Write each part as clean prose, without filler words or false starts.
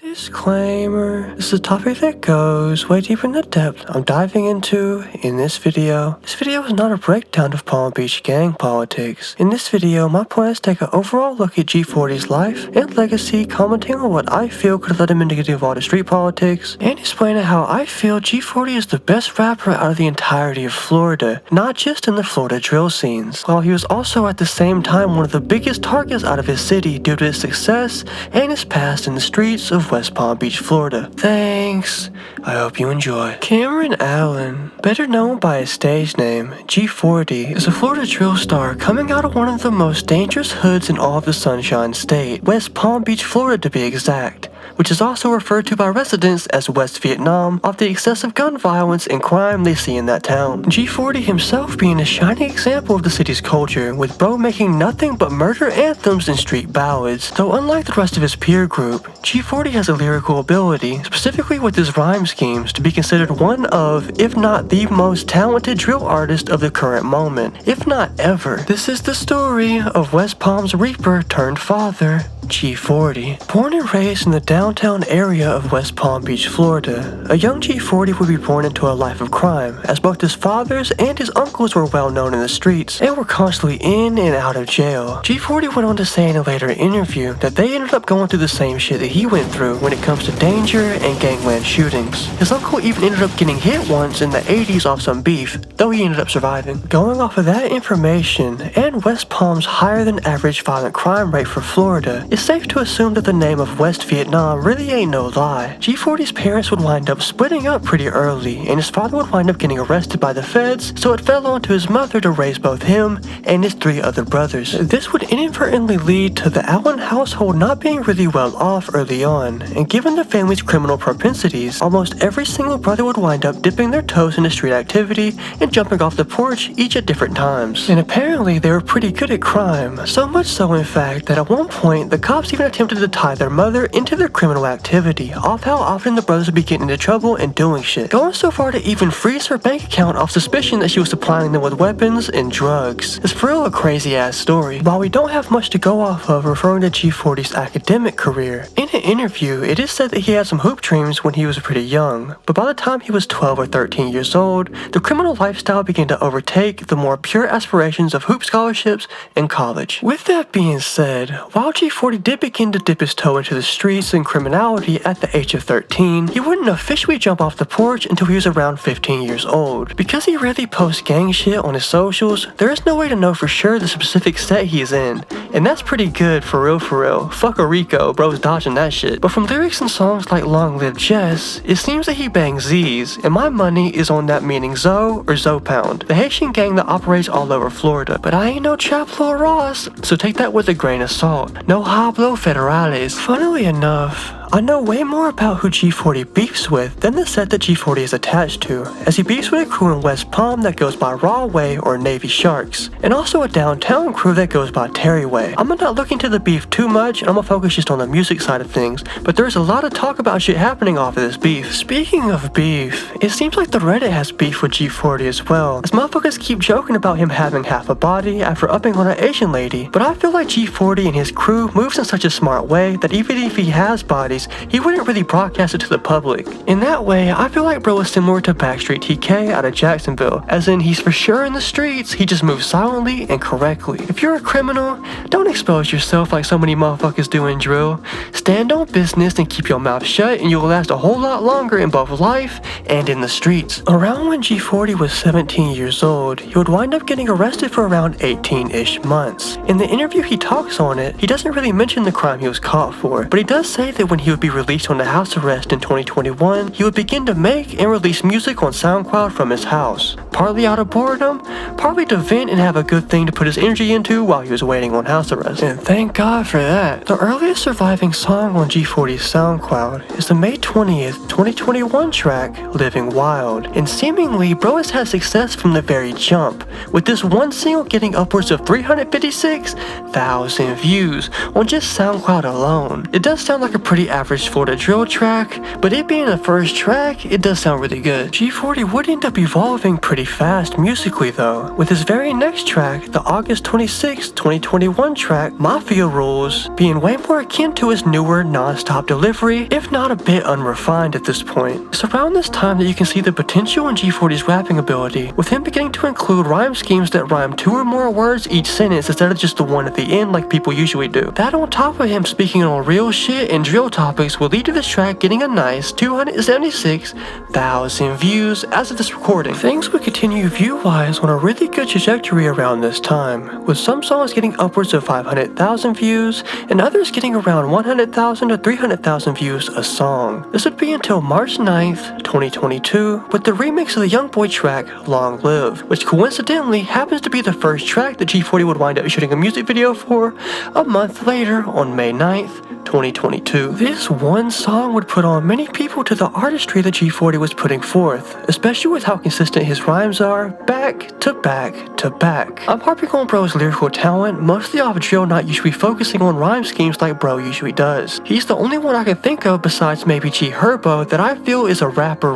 Disclaimer, this is a topic that goes way deeper in the depth I'm diving into in this video. This video is not a breakdown of Palm Beach gang politics. In this video, my plan is to take an overall look at G40's life and legacy, commenting on what I feel could have led him into getting involved in street politics, and explaining how I feel G40 is the best rapper out of the entirety of Florida, not just in the Florida drill scenes, while he was also at the same time one of the biggest targets out of his city due to his success and his past in the streets of West Palm Beach, Florida. Thanks. I hope you enjoy. Cameron Allen, better known by his stage name, G40, is a Florida drill star coming out of one of the most dangerous hoods in all of the Sunshine State, West Palm Beach, Florida to be exact, which is also referred to by residents as West Vietnam of the excessive gun violence and crime they see in that town. G40 himself being a shining example of the city's culture, with bro making nothing but murder anthems and street ballads. Though unlike the rest of his peer group, G40 has a lyrical ability, specifically with his rhyme schemes, to be considered one of, if not the most talented drill artist of the current moment, if not ever. This is the story of West Palm's reaper turned father, G40. Born and raised in the downtown area of West Palm Beach, Florida, a young G40 would be born into a life of crime, as both his fathers and his uncles were well known in the streets and were constantly in and out of jail. G40 went on to say in a later interview that they ended up going through the same shit that he went through when it comes to danger and gangland shootings. His uncle even ended up getting hit once in the 80s off some beef, though he ended up surviving. Going off of that information, and West Palm's higher than average violent crime rate for Florida, it's safe to assume that the name of West Vietnam really ain't no lie. G40's parents would wind up splitting up pretty early, and his father would wind up getting arrested by the feds, so it fell onto his mother to raise both him and his 3 other brothers. This would inadvertently lead to the Allen household not being really well off early on, and given the family's criminal propensities, almost every single brother would wind up dipping their toes into street activity and jumping off the porch, each at different times. And apparently they were pretty good at crime, so much so in fact that at one point the cops even attempted to tie their mother into their criminal activity, off how often the brothers would be getting into trouble and doing shit, going so far to even freeze her bank account off suspicion that she was supplying them with weapons and drugs. It's for real a crazy ass story. While we don't have much to go off of referring to G40's academic career, in an interview it is said that he had some hoop dreams when he was pretty young, but by the time he was 12 or 13 years old, the criminal lifestyle began to overtake the more pure aspirations of hoop scholarships in college. With that being said, while G40 did begin to dip his toe into the streets and criminality at the age of 13, he wouldn't officially jump off the porch until he was around 15 years old. Because he rarely posts gang shit on his socials, there is no way to know for sure the specific set he is in, and that's pretty good for real. Fuck a Rico, bro's dodging that shit. But from lyrics and songs like Long Live Jess, it seems that he bangs Z's, and my money is on that meaning Zoe or Zoe Pound, the Haitian gang that operates all over Florida. But I ain't no Chaplo Ross, so take that with a grain of salt. No Hablo Federales. Funnily enough, I know way more about who G40 beefs with than the set that G40 is attached to, as he beefs with a crew in West Palm that goes by Rawway or Navy Sharks, and also a downtown crew that goes by Terryway. I'm not looking to the beef too much, and I'm gonna focus just on the music side of things, but there's a lot of talk about shit happening off of this beef. Speaking of beef, it seems like the Reddit has beef with G40 as well, as motherfuckers keep joking about him having half a body after upping on an Asian lady, but I feel like G40 and his crew moves in such a smart way that even if he has bodies, he wouldn't really broadcast it to the public. In that way, I feel like bro is similar to Backstreet TK out of Jacksonville, as in he's for sure in the streets, he just moves silently and correctly. If you're a criminal, don't expose yourself like so many motherfuckers do in drill. Stand on business and keep your mouth shut, and you'll last a whole lot longer in both life and in the streets. Around when G40 was 17 years old, he would wind up getting arrested for around 18-ish months. In the interview he talks on it, he doesn't really mention the crime he was caught for, but he does say that when he would be released on the house arrest in 2021, he would begin to make and release music on SoundCloud from his house, partly out of boredom, partly to vent and have a good thing to put his energy into while he was waiting on house arrest. And thank God for that. The earliest surviving song on G40's SoundCloud is the May 20th, 2021 track, Living Wild, and seemingly bro has had success from the very jump, with this one single getting upwards of 356,000 views on just SoundCloud alone. It does sound like a pretty average Florida drill track, but it being the first track, it does sound really good. G40 would end up evolving pretty fast musically though, with his very next track, the August 26, 2021 track, Mafia Rules, being way more akin to his newer non-stop delivery, if not a bit unrefined at this point. It's around this time that you can see the potential in G40's rapping ability, with him beginning to include rhyme schemes that rhyme 2 or more words each sentence instead of just the one at the end like people usually do. That on top of him speaking on real shit and drill topics will lead to this track getting a nice 276,000 views as of this recording. Things would continue view-wise on a really good trajectory around this time, with some songs getting upwards of 500,000 views and others getting around 100,000 to 300,000 views a song. This would be until March 9th, 2022, with the remix of the Youngboy track Long Live, which coincidentally happens to be the first track that G40 would wind up shooting a music video for a month later on May 9th, 2022. This one song would put on many people to the artistry that G40 was putting forth, especially with how consistent his rhymes are, back to back to back. I'm harping on bro's lyrical talent, mostly off drill, not usually focusing on rhyme schemes like bro usually does. He's the only one I can think of besides maybe G Herbo that I feel is a rapper,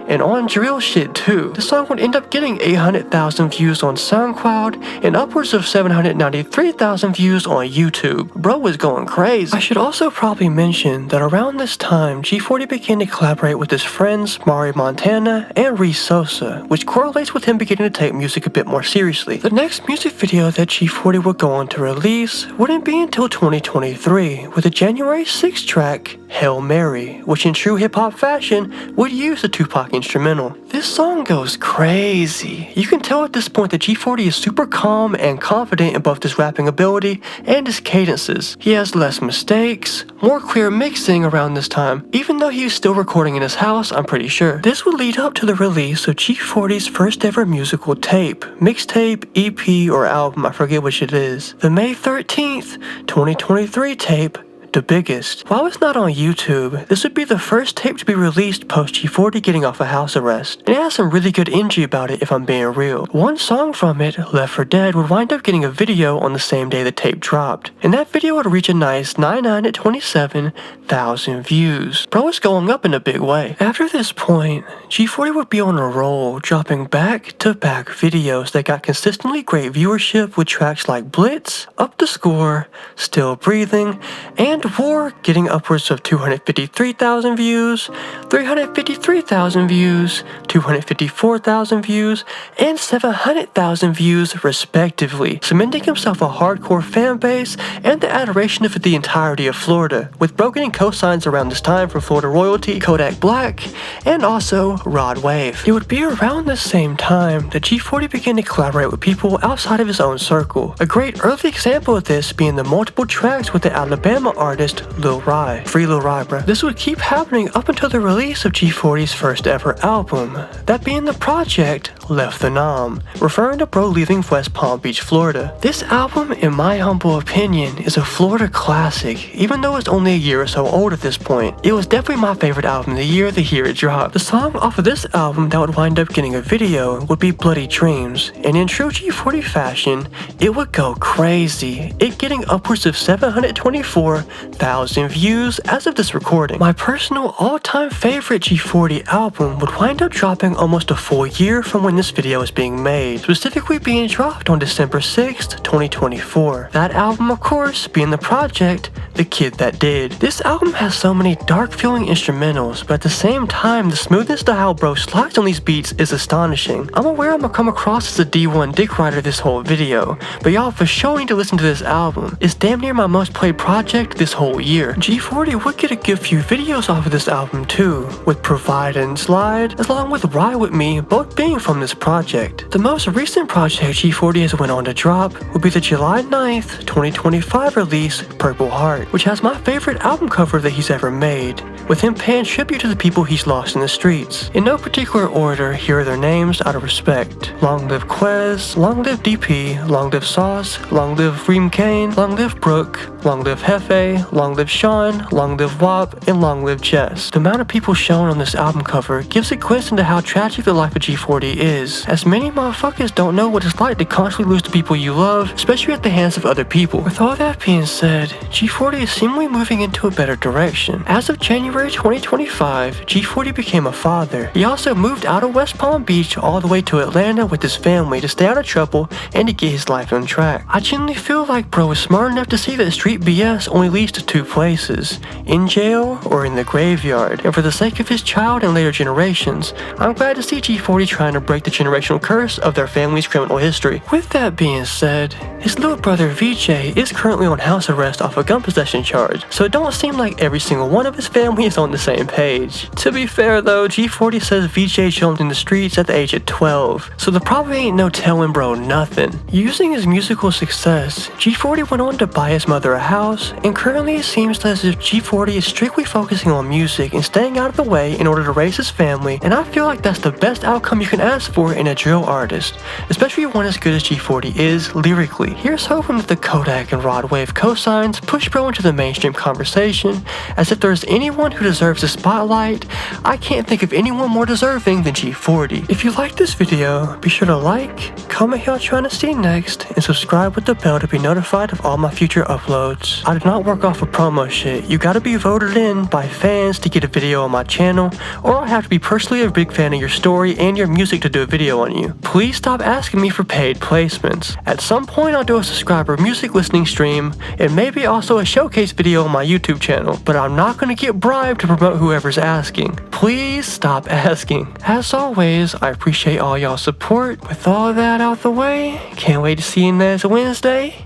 and on drill shit too. The song would end up getting 800,000 views on SoundCloud and upwards of 793,000 views on YouTube. Bro was going crazy. I should also probably mention that around this time, G40 began to collaborate with his friends Mari Montana and Reese Sosa, which correlates with him beginning to take music a bit more seriously. The next music video that G40 would go on to release wouldn't be until 2023, with a January 6th track, Hail Mary, which in true hip-hop fashion would use the Tupac instrumental. This song goes crazy. You can tell at this point that G40 is super calm and confident in both his rapping ability and his cadences. He has less mistakes, more clear mixing around this time, even though he was still recording in his house, I'm pretty sure. This would lead up to the release of G40's first ever musical tape, mixtape, EP, or album, I forget which it is. The May 13th, 2023 tape, The Biggest. While it's not on YouTube, this would be the first tape to be released post G40 getting off of house arrest, and it has some really good energy about it if I'm being real. One song from it, Left for Dead, would wind up getting a video on the same day the tape dropped, and that video would reach a nice 927,000 views. Bro is going up in a big way. After this point, G40 would be on a roll, dropping back-to-back videos that got consistently great viewership with tracks like Blitz, Up the Score, Still Breathing, and War getting upwards of 253,000 views, 353,000 views, 254,000 views, and 700,000 views respectively, cementing himself a hardcore fan base and the adoration of the entirety of Florida, with Bro getting cosigns around this time from Florida royalty, Kodak Black, and also Rod Wave. It would be around this same time that G40 began to collaborate with people outside of his own circle. A great early example of this being the multiple tracks with the Alabama artist Lil Ry. Free Lil Ry, bruh. This would keep happening up until the release of G40's first ever album, that being the project Left the Nom, referring to Bro leaving West Palm Beach, Florida. This album, in my humble opinion, is a Florida classic, even though it's only a year or so old at this point. It was definitely my favorite album of the year it dropped. The song off of this album that would wind up getting a video would be Bloody Dreams, and in true G40 fashion, it would go crazy, it getting upwards of 724,000 views as of this recording. My personal all-time favorite G40 album would wind up dropping almost a full year from when this video is being made, specifically being dropped on December 6th, 2024. That album, of course, being the project The Kid That Did. This album has so many dark feeling instrumentals, but at the same time, the smoothness to how Bro slides on these beats is astonishing. I'm aware I'm gonna come across as a D1 dick rider this whole video, but y'all for sure need to listen to this album. It's damn near my most played project this whole year. G40 would get a good few videos off of this album too, with Provide and Slide, along with Ride With Me, both being from this project. The most recent project G40 has went on to drop would be the July 9th, 2025 release, Purple Heart, which has my favorite album cover that he's ever made, with him paying tribute to the people he's lost in the streets. In no particular order, here are their names out of respect. Long live Quez, long live DP, long live Sauce, long live Reem Kane, long live Brooke, long live Hefe, long live Sean, long live Wop, and long live Jess. The amount of people shown on this album cover gives a glimpse into how tragic the life of G40 is, as many motherfuckers don't know what it's like to constantly lose the people you love, especially at the hands of other people. With all that being said, G40 is seemingly moving into a better direction. As of January 2025, G40 became a father. He also moved out of West Palm Beach all the way to Atlanta with his family to stay out of trouble and to get his life on track. I genuinely feel like bro is smart enough to see that street BS only leads to two places, in jail or in the graveyard, and for the sake of his child and later generations, I'm glad to see G40 trying to break the generational curse of their family's criminal history. With that being said, his little brother VJ is currently on house arrest off a gun possession charge, so it don't seem like every single one of his family is on the same page. To be fair though, G40 says VJ jumped in the streets at the age of 12, so there probably ain't no telling bro nothing. Using his musical success, G40 went on to buy his mother a house, and currently it seems as if G40 is strictly focusing on music and staying out of the way in order to raise his family, and I feel like that's the best outcome you can ask for in a drill artist, especially one as good as G40 is lyrically. Here's hoping that the Kodak and Rod Wave cosigns push bro into the mainstream conversation, as if there's anyone who deserves the spotlight, I can't think of anyone more deserving than G40. If you like this video, be sure to like, comment who you're trying to see next, and subscribe with the bell to be notified of all my future uploads. I do not work off of promo shit. You gotta be voted in by fans to get a video on my channel, or I have to be personally a big fan of your story and your music to do a video on you. Please stop asking me for paid placements. At some point I'll do a subscriber music listening stream, and maybe also a showcase video on my YouTube channel, but I'm not gonna get bribed to promote whoever's asking. Please stop asking. As always, I appreciate all y'all's support. With all that out the way, can't wait to see you next Wednesday.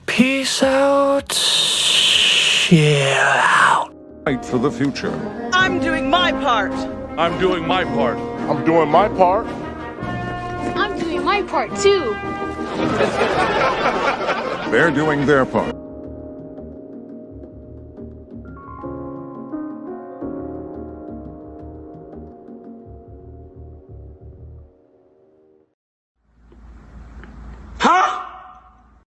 Peace out. Yeah. Fight for the future. I'm doing my part. I'm doing my part. I'm doing my part. I'm doing my part too. They're doing their part.